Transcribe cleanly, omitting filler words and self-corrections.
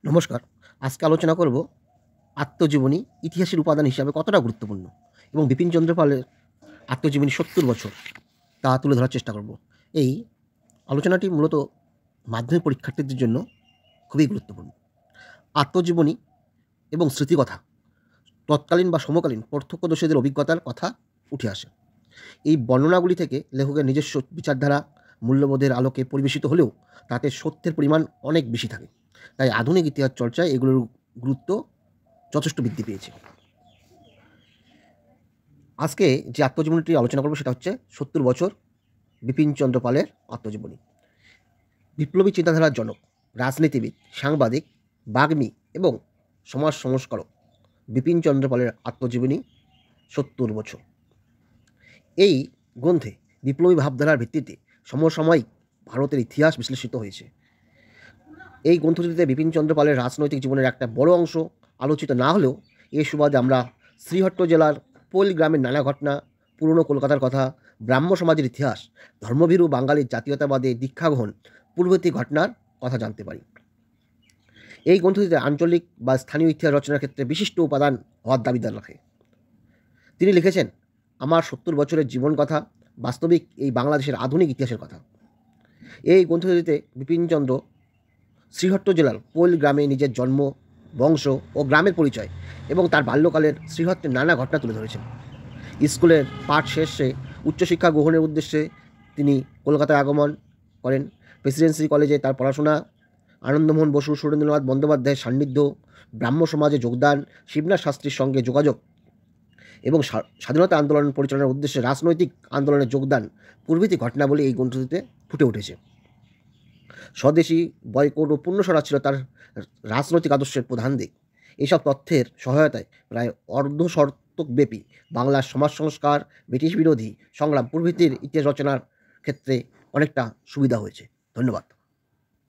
নমস্কার। আজকে আলোচনা করব আত্মজীবনী ইতিহাসের উপাদান হিসাবে কতটা গুরুত্বপূর্ণ এবং বিপিনচন্দ্র পালের আত্মজীবনী ৭০ বছর তা তুলে ধরার চেষ্টা করব। এই আলোচনাটি মূলত মাধ্যমিক পরীক্ষার্থীদের জন্য খুবই গুরুত্বপূর্ণ। আত্মজীবনী এবং স্মৃতিকথা তৎকালীন বা সমকালীন প্রত্যক্ষদর্শীদের অভিজ্ঞতার কথা উঠে আসে। এই বর্ণনাগুলি থেকে লেখকের নিজস্ব বিচারধারা, মূল্যবোধের আলোকে পরিবেশিত হলেও তাতে সত্যের পরিমাণ অনেক বেশি থাকে। তাই আধুনিক ইতিহাস চর্চায় এগুলোর গুরুত্ব যথেষ্ট বৃদ্ধি পেয়েছে। আজকে যে আত্মজীবনীটি আলোচনা করব সেটা হচ্ছে ৭০ বছর বিপিনচন্দ্র পালের আত্মজীবনী। বিপ্লবী চিন্তাধারার জনক, রাজনীতিবিদ, সাংবাদিক, বাগ্মী এবং সমাজ সংস্কারক বিপিনচন্দ্র পালের আত্মজীবনী ৭০ বছর। এই গ্রন্থে বিপ্লবী ভাবধারার ভিত্তিতে সমসাময়িক ভারতের ইতিহাস বিশ্লেষিত হয়েছে। এই গ্রন্থটিতে বিপিনচন্দ্র পালের রাজনৈতিক জীবনের একটা বড় অংশ আলোচিত না হলেও এ সুবাদে আমরা শ্রীহট্ট জেলার পোল গ্রামের নানা ঘটনা, পুরনো কলকাতার কথা, ব্রাহ্ম সমাজের ইতিহাস, ধর্মভীরু বাঙালির জাতীয়তাবাদে দীক্ষাগ্রহণ প্রভৃতি ঘটনার কথা জানতে পারি। এই গ্রন্থটিতে আঞ্চলিক বা স্থানীয় ইতিহাস রচনার ক্ষেত্রে বিশিষ্ট উপাদান হওয়ার দাবিদার রাখে। তিনি লিখেছেন, আমার ৭০ বছরের জীবন কথা বাস্তবিক এই বাংলাদেশের আধুনিক ইতিহাসের কথা। এই গ্রন্থটিতে বিপিনচন্দ্র শ্রীহট্ট জেলার পোল গ্রামে নিজের জন্ম, বংশ ও গ্রামের পরিচয় এবং তার বাল্যকালের শ্রীহট্টের নানা ঘটনা তুলে ধরেছেন। স্কুলের পাঠ শেষে উচ্চশিক্ষা গ্রহণের উদ্দেশ্যে তিনি কলকাতায় আগমন করেন। প্রেসিডেন্সি কলেজে তার পড়াশোনা, আনন্দমোহন বসু, সুরেন্দ্রনাথ বন্দ্যোপাধ্যায়ের সান্নিধ্য, ব্রাহ্ম সমাজে যোগদান, শিবনাথ শাস্ত্রীর সঙ্গে যোগাযোগ এবং স্বাধীনতা আন্দোলন পরিচালনার উদ্দেশ্যে রাজনৈতিক আন্দোলনে যোগদান প্রভৃতি ঘটনাবলী এই গ্রন্থটিতে ফুটে উঠেছে। স্বদেশী, বয়কট ও পূর্ণস্বরাজ ছিল তার রাজনৈতিক আদর্শের প্রধান দিক। এইসব তথ্যের সহায়তায় প্রায় অর্ধশতকব্যাপী বাংলার সমাজ সংস্কার, ব্রিটিশ বিরোধী সংগ্রাম প্রভৃতির ইতিহাস রচনার ক্ষেত্রে অনেকটা সুবিধা হয়েছে। ধন্যবাদ।